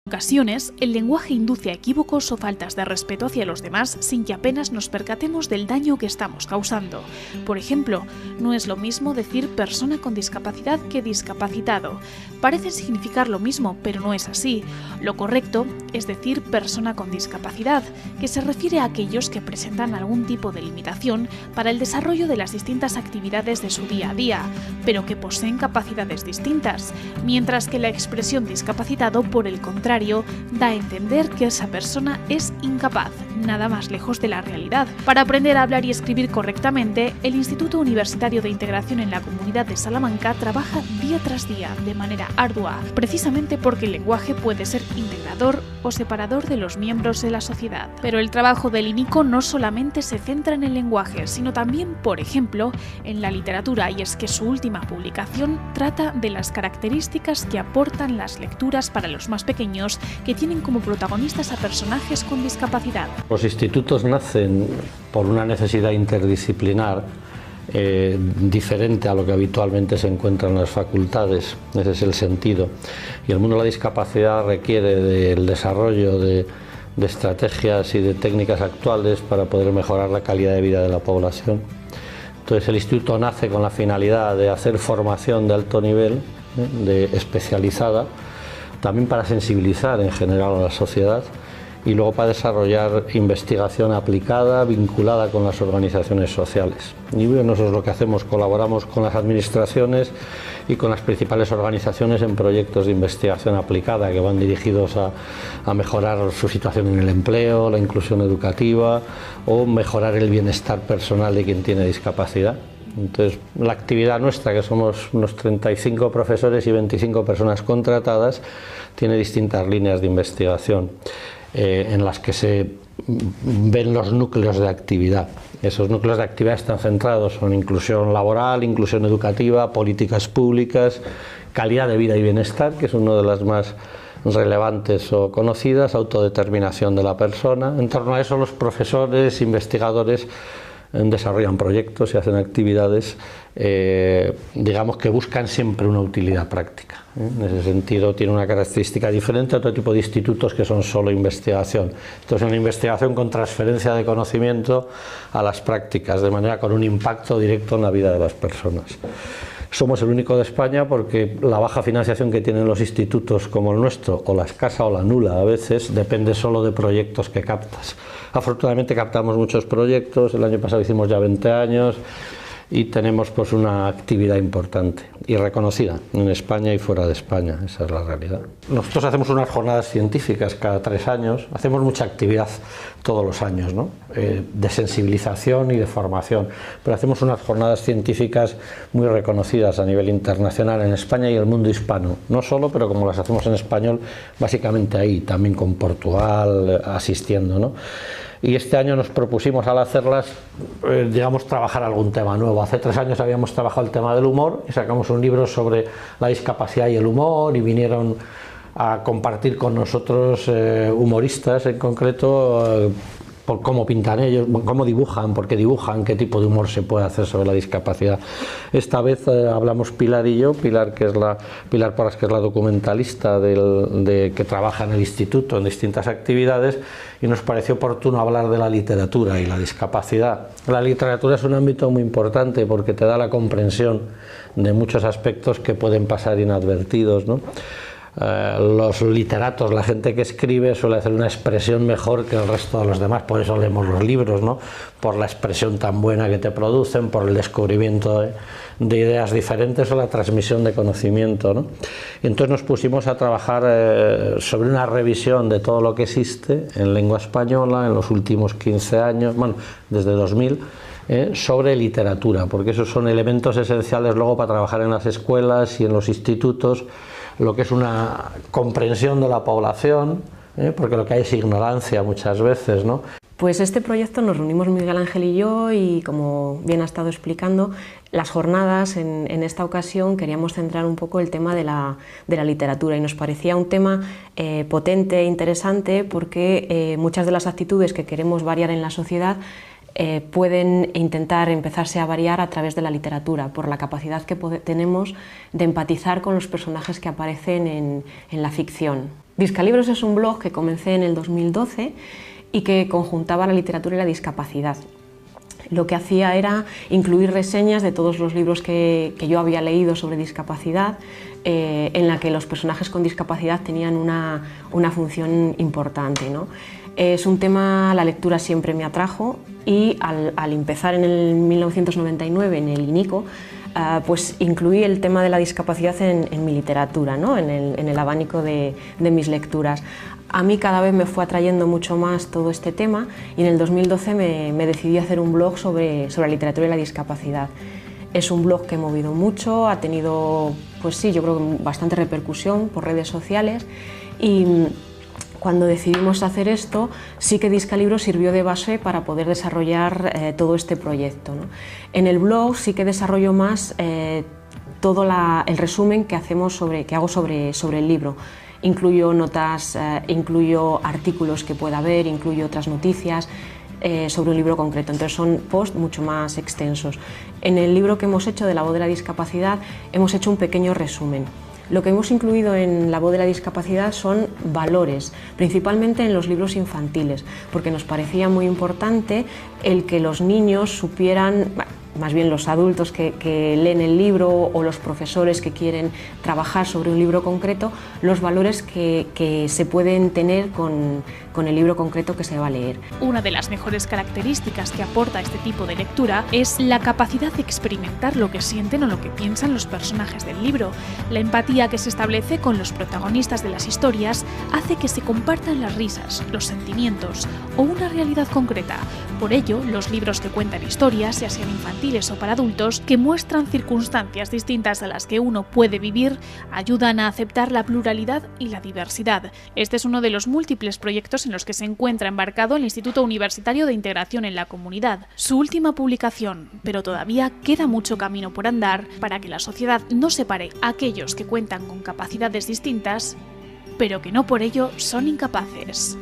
En ocasiones, el lenguaje induce a equívocos o faltas de respeto hacia los demás sin que apenas nos percatemos del daño que estamos causando. Por ejemplo, no es lo mismo decir persona con discapacidad que discapacitado. Parecen significar lo mismo, pero no es así. Lo correcto es decir persona con discapacidad, que se refiere a aquellos que presentan algún tipo de limitación para el desarrollo de las distintas actividades de su día a día, pero que poseen capacidades distintas, mientras que la expresión discapacitado, por el contrario, da a entender que esa persona es incapaz, nada más lejos de la realidad. Para aprender a hablar y escribir correctamente, el Instituto Universitario de Integración en la Comunidad de Salamanca trabaja día tras día de manera ardua, precisamente porque el lenguaje puede ser integrador o separador de los miembros de la sociedad. Pero el trabajo del INICO no solamente se centra en el lenguaje, sino también, por ejemplo, en la literatura, y es que su última publicación trata de las características que aportan las lecturas para los más pequeños, que tienen como protagonistas a personajes con discapacidad. Los institutos nacen por una necesidad interdisciplinar diferente a lo que habitualmente se encuentra en las facultades, ese es el sentido. Y el mundo de la discapacidad requiere del desarrollo de estrategias y de técnicas actuales para poder mejorar la calidad de vida de la población. Entonces el instituto nace con la finalidad de hacer formación de alto nivel, especializada, también para sensibilizar en general a la sociedad y luego para desarrollar investigación aplicada, vinculada con las organizaciones sociales. Y bueno, eso es lo que hacemos, colaboramos con las administraciones y con las principales organizaciones en proyectos de investigación aplicada que van dirigidos a mejorar su situación en el empleo, la inclusión educativa o mejorar el bienestar personal de quien tiene discapacidad. Entonces, la actividad nuestra, que somos unos 35 profesores y 25 personas contratadas, tiene distintas líneas de investigación en las que se ven los núcleos de actividad. Esos núcleos de actividad están centrados en inclusión laboral, inclusión educativa, políticas públicas, calidad de vida y bienestar, que es una de las más relevantes o conocidas, autodeterminación de la persona. En torno a eso, los profesores, investigadores, desarrollan proyectos y hacen actividades, digamos, que buscan siempre una utilidad práctica. En ese sentido tiene una característica diferente a otro tipo de institutos que son solo investigación. Entonces, una investigación con transferencia de conocimiento a las prácticas, de manera con un impacto directo en la vida de las personas. Somos el único de España porque la baja financiación que tienen los institutos como el nuestro, o la escasa o la nula a veces, depende solo de proyectos que captas. Afortunadamente captamos muchos proyectos, el año pasado hicimos ya 20 años y tenemos pues una actividad importante y reconocida en España y fuera de España, esa es la realidad. Nosotros hacemos unas jornadas científicas cada 3 años, hacemos mucha actividad todos los años, ¿no? De sensibilización y de formación, pero hacemos unas jornadas científicas muy reconocidas a nivel internacional en España y el mundo hispano, no solo, pero como las hacemos en español, básicamente ahí, también con Portugal asistiendo, ¿no? Y este año nos propusimos al hacerlas, digamos, trabajar algún tema nuevo. Hace 3 años habíamos trabajado el tema del humor y sacamos un libro sobre la discapacidad y el humor y vinieron a compartir con nosotros humoristas en concreto, por cómo pintan ellos, cómo dibujan, por qué dibujan, qué tipo de humor se puede hacer sobre la discapacidad. Esta vez hablamos Pilar y yo, Pilar Porras, que es la documentalista que trabaja en el instituto en distintas actividades, y nos pareció oportuno hablar de la literatura y la discapacidad. La literatura es un ámbito muy importante porque te da la comprensión de muchos aspectos que pueden pasar inadvertidos, ¿no? Los literatos, la gente que escribe, suele hacer una expresión mejor que el resto de los demás, por eso leemos los libros, ¿no? Por la expresión tan buena que te producen, por el descubrimiento de ideas diferentes o la transmisión de conocimiento, ¿no? Y entonces nos pusimos a trabajar sobre una revisión de todo lo que existe en lengua española en los últimos 15 años, bueno, desde 2000, sobre literatura, porque esos son elementos esenciales luego para trabajar en las escuelas y en los institutos, lo que es una comprensión de la población, porque lo que hay es ignorancia muchas veces, ¿no? Pues este proyecto nos reunimos Miguel Ángel y yo y, como bien ha estado explicando, las jornadas en esta ocasión queríamos centrar un poco el tema de la literatura y nos parecía un tema potente e interesante porque muchas de las actitudes que queremos variar en la sociedad pueden intentar empezarse a variar a través de la literatura, por la capacidad que tenemos de empatizar con los personajes que aparecen en la ficción. Discalibros es un blog que comencé en el 2012 y que conjuntaba la literatura y la discapacidad. Lo que hacía era incluir reseñas de todos los libros que yo había leído sobre discapacidad, en la que los personajes con discapacidad tenían una función importante, ¿no? Es un tema, la lectura siempre me atrajo y al empezar en el 1999 en el INICO, pues incluí el tema de la discapacidad en mi literatura, ¿no? en el abanico de mis lecturas. A mí cada vez me fue atrayendo mucho más todo este tema y en el 2012 me decidí a hacer un blog sobre la literatura y la discapacidad. Es un blog que he movido mucho, ha tenido, pues sí, yo creo que bastante repercusión por redes sociales y cuando decidimos hacer esto, sí que Discalibros sirvió de base para poder desarrollar todo este proyecto, ¿no? En el blog sí que desarrollo más todo el resumen que hago sobre el libro. Incluyo notas, incluyo artículos que pueda haber, incluyo otras noticias sobre un libro concreto, entonces son posts mucho más extensos. En el libro que hemos hecho de La voz de la discapacidad hemos hecho un pequeño resumen. Lo que hemos incluido en La voz de la discapacidad son valores, principalmente en los libros infantiles, porque nos parecía muy importante el que los niños supieran, más bien los adultos que leen el libro o los profesores que quieren trabajar sobre un libro concreto, los valores que se pueden tener con el libro concreto que se va a leer. Una de las mejores características que aporta este tipo de lectura es la capacidad de experimentar lo que sienten o lo que piensan los personajes del libro. La empatía que se establece con los protagonistas de las historias hace que se compartan las risas, los sentimientos o una realidad concreta. Por ello, los libros que cuentan historias, ya sean infantiles o para adultos, que muestran circunstancias distintas a las que uno puede vivir, ayudan a aceptar la pluralidad y la diversidad. Este es uno de los múltiples proyectos en los que se encuentra embarcado el Instituto Universitario de Integración en la Comunidad. Su última publicación, pero todavía queda mucho camino por andar para que la sociedad no separe a aquellos que cuentan con capacidades distintas, pero que no por ello son incapaces.